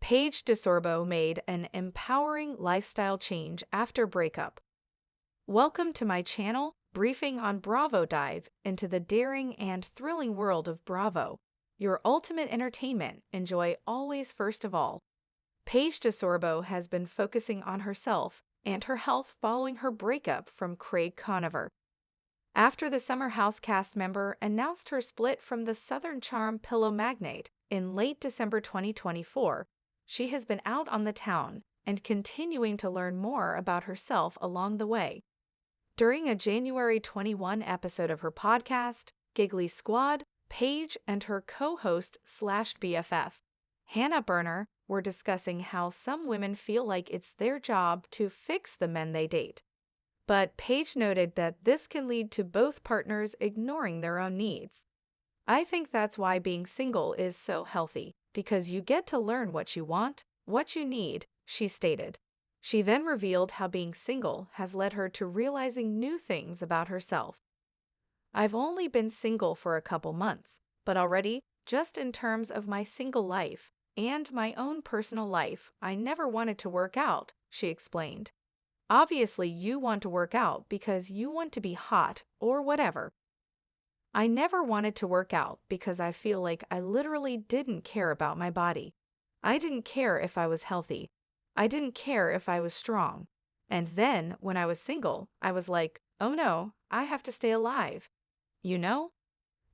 Paige DeSorbo made an empowering lifestyle change after breakup. Welcome to my channel, Briefing on Bravo. Dive into the daring and thrilling world of Bravo, your ultimate entertainment. Enjoy always. First of all, Paige DeSorbo has been focusing on herself and her health following her breakup from Craig Conover. After the Summer House cast member announced her split from the Southern Charm pillow magnate in late December 2024, she has been out on the town and continuing to learn more about herself along the way. During a January 21 episode of her podcast, Giggly Squad, Paige and her co-host/BFF, Hannah Berner, were discussing how some women feel like it's their job to fix the men they date. But Paige noted that this can lead to both partners ignoring their own needs. "I think that's why being single is so healthy, because you get to learn what you want, what you need," she stated. She then revealed how being single has led her to realizing new things about herself. "I've only been single for a couple months, but already, just in terms of my single life and my own personal life, I never wanted to work out," she explained. "Obviously, you want to work out because you want to be hot or whatever. I never wanted to work out because I feel like I literally didn't care about my body. I didn't care if I was healthy. I didn't care if I was strong. And then, when I was single, I was like, oh no, I have to stay alive. You know?"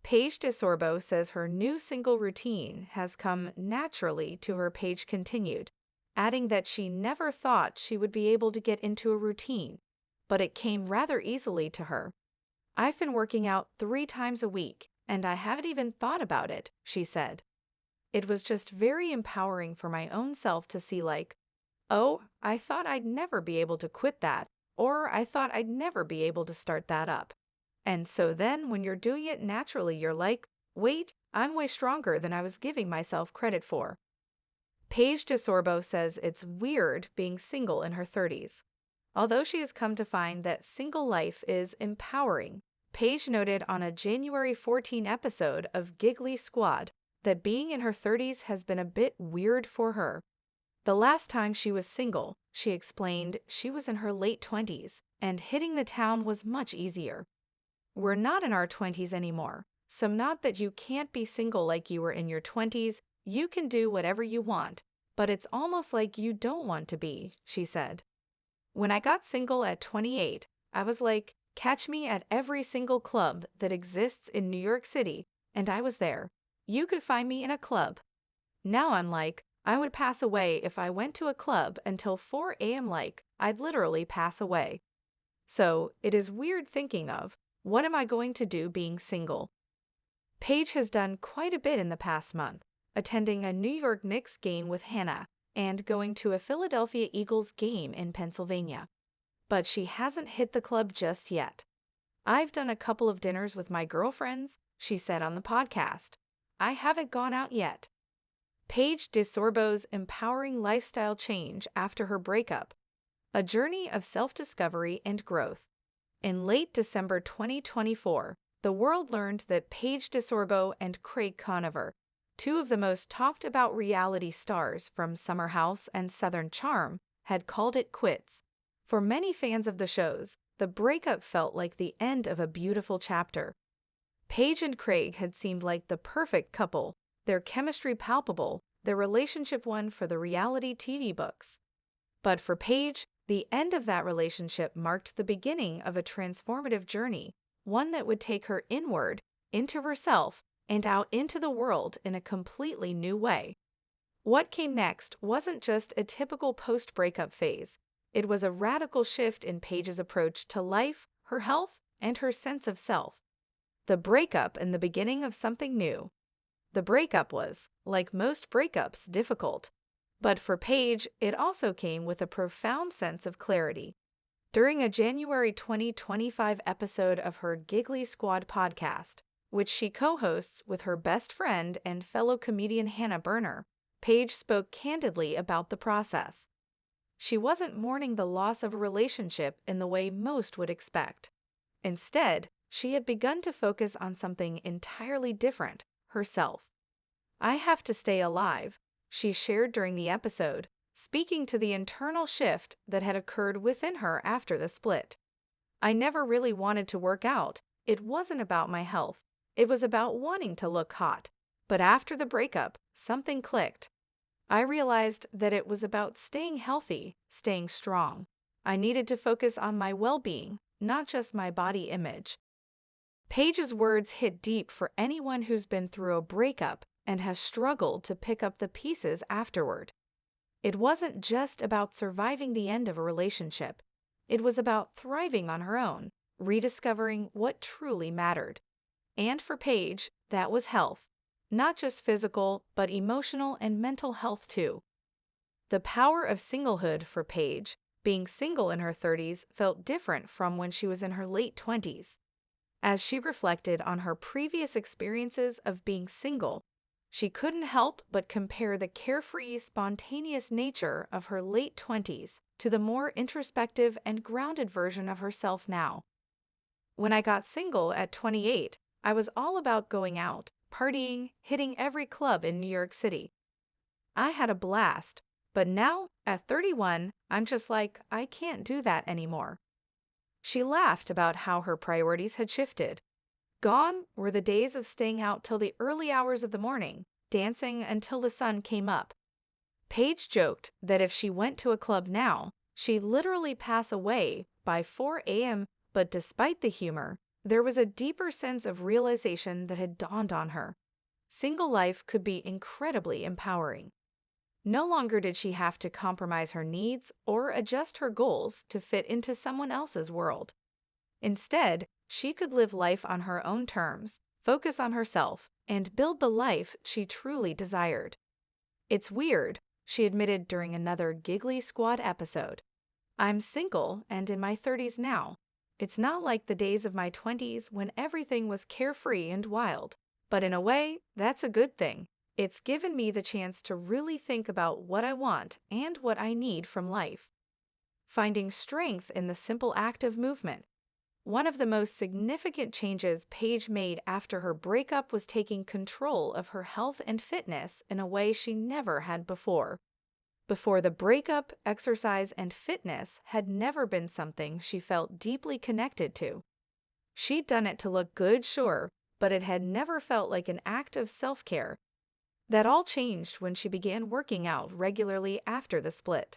Paige DeSorbo says her new single routine has come naturally to her. Paige continued, adding that she never thought she would be able to get into a routine, but it came rather easily to her. "I've been working out 3 times a week, and I haven't even thought about it," she said. "It was just very empowering for my own self to see like, oh, I thought I'd never be able to quit that, or I thought I'd never be able to start that up. And so then when you're doing it naturally, you're like, wait, I'm way stronger than I was giving myself credit for." Paige DeSorbo says it's weird being single in her 30s. Although she has come to find that single life is empowering, Paige noted on a January 14 episode of Giggly Squad that being in her 30s has been a bit weird for her. The last time she was single, she explained, she was in her late 20s, and hitting the town was much easier. "We're not in our 20s anymore, so not that you can't be single like you were in your 20s, you can do whatever you want, but it's almost like you don't want to be," she said. "When I got single at 28, I was like, catch me at every single club that exists in New York City, and I was there. You could find me in a club. Now I'm like, I would pass away if I went to a club until 4 a.m. like, I'd literally pass away. So, it is weird thinking of, what am I going to do being single?" Paige has done quite a bit in the past month, attending a New York Knicks game with Hannah and going to a Philadelphia Eagles game in Pennsylvania. But she hasn't hit the club just yet. "I've done a couple of dinners with my girlfriends," she said on the podcast. "I haven't gone out yet." Paige DeSorbo's empowering lifestyle change after her breakup, a journey of self-discovery and growth. In late December 2024, the world learned that Paige DeSorbo and Craig Conover, 2 of the most talked about reality stars from Summer House and Southern Charm, had called it quits. For many fans of the shows, the breakup felt like the end of a beautiful chapter. Paige and Craig had seemed like the perfect couple, their chemistry palpable, their relationship one for the reality TV books. But for Paige, the end of that relationship marked the beginning of a transformative journey, one that would take her inward, into herself, and out into the world in a completely new way. What came next wasn't just a typical post-breakup phase. It was a radical shift in Paige's approach to life, her health, and her sense of self. The breakup and the beginning of something new. The breakup was, like most breakups, difficult. But for Paige, it also came with a profound sense of clarity. During a January 2025 episode of her Giggly Squad podcast, which she co-hosts with her best friend and fellow comedian Hannah Berner, Paige spoke candidly about the process. She wasn't mourning the loss of a relationship in the way most would expect. Instead, she had begun to focus on something entirely different, herself. "I have to stay alive," she shared during the episode, speaking to the internal shift that had occurred within her after the split. I never really wanted to work out. It wasn't about my health. It was about wanting to look hot. But after the breakup, something clicked. I realized that it was about staying healthy, staying strong. I needed to focus on my well-being, not just my body image. Paige's words hit deep for anyone who's been through a breakup and has struggled to pick up the pieces afterward. It wasn't just about surviving the end of a relationship. It was about thriving on her own, rediscovering what truly mattered. And for Paige, that was health. Not just physical, but emotional and mental health too. The power of singlehood for Paige, being single in her 30s, felt different from when she was in her late 20s. As she reflected on her previous experiences of being single, she couldn't help but compare the carefree, spontaneous nature of her late 20s to the more introspective and grounded version of herself now. When I got single at 28, I was all about going out, partying, hitting every club in New York City. I had a blast, but now, at 31, I'm just like, I can't do that anymore. She laughed about how her priorities had shifted. Gone were the days of staying out till the early hours of the morning, dancing until the sun came up. Paige joked that if she went to a club now, she'd literally pass away by 4 a.m., but despite the humor, there was a deeper sense of realization that had dawned on her. Single life could be incredibly empowering. No longer did she have to compromise her needs or adjust her goals to fit into someone else's world. Instead, she could live life on her own terms, focus on herself, and build the life she truly desired. It's weird, she admitted during another Giggly Squad episode. I'm single and in my 30s now. It's not like the days of my 20s when everything was carefree and wild. But in a way, that's a good thing. It's given me the chance to really think about what I want and what I need from life. Finding strength in the simple act of movement. One of the most significant changes Paige made after her breakup was taking control of her health and fitness in a way she never had before. Before the breakup, exercise and fitness had never been something she felt deeply connected to. She'd done it to look good, sure, but it had never felt like an act of self-care. That all changed when she began working out regularly after the split.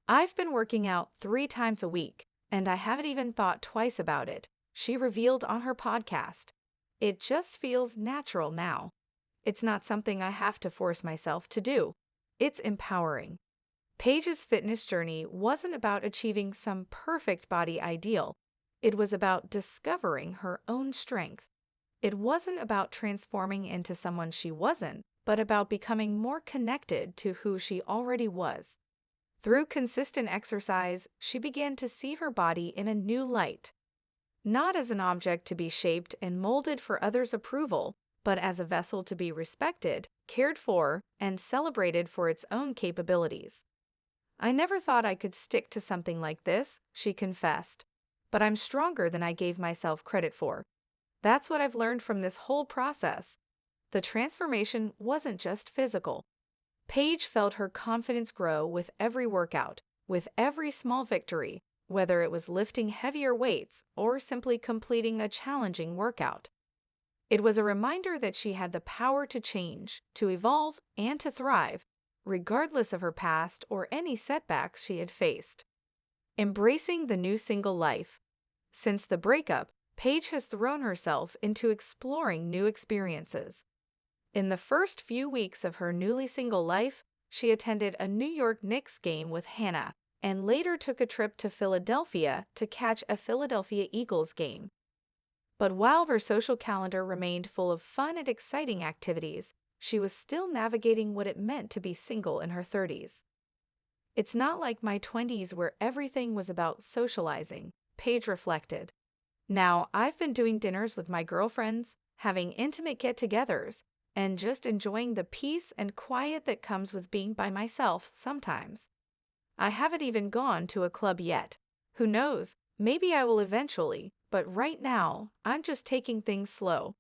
I've been working out 3 times a week, and I haven't even thought twice about it, she revealed on her podcast. It just feels natural now. It's not something I have to force myself to do. It's empowering. Paige's fitness journey wasn't about achieving some perfect body ideal. It was about discovering her own strength. It wasn't about transforming into someone she wasn't, but about becoming more connected to who she already was. Through consistent exercise, she began to see her body in a new light. Not as an object to be shaped and molded for others' approval, but as a vessel to be respected, cared for, and celebrated for its own capabilities. I never thought I could stick to something like this, she confessed. But I'm stronger than I gave myself credit for. That's what I've learned from this whole process. The transformation wasn't just physical. Paige felt her confidence grow with every workout, with every small victory, whether it was lifting heavier weights or simply completing a challenging workout. It was a reminder that she had the power to change, to evolve, and to thrive, regardless of her past or any setbacks she had faced. Embracing the new single life. Since the breakup, Paige has thrown herself into exploring new experiences. In the first few weeks of her newly single life, she attended a New York Knicks game with Hannah, and later took a trip to Philadelphia to catch a Philadelphia Eagles game. But while her social calendar remained full of fun and exciting activities, she was still navigating what it meant to be single in her 30s. It's not like my 20s where everything was about socializing, Paige reflected. Now I've been doing dinners with my girlfriends, having intimate get-togethers, and just enjoying the peace and quiet that comes with being by myself sometimes. I haven't even gone to a club yet. Who knows, maybe I will eventually, but right now, I'm just taking things slow.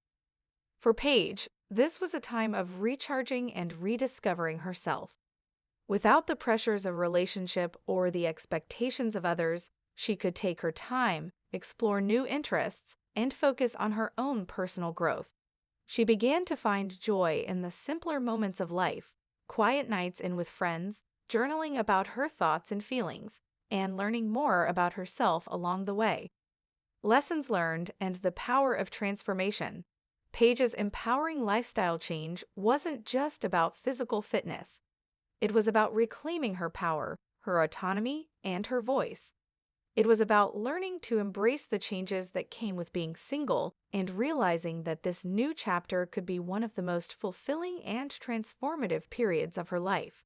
For Paige, This was a time of recharging and rediscovering herself. Without the pressures of relationship or the expectations of others, she could take her time, explore new interests, and focus on her own personal growth. She began to find joy in the simpler moments of life, quiet nights in with friends, journaling about her thoughts and feelings, and learning more about herself along the way. Lessons learned and the power of transformation. Paige's empowering lifestyle change wasn't just about physical fitness. It was about reclaiming her power, her autonomy, and her voice. It was about learning to embrace the changes that came with being single and realizing that this new chapter could be one of the most fulfilling and transformative periods of her life.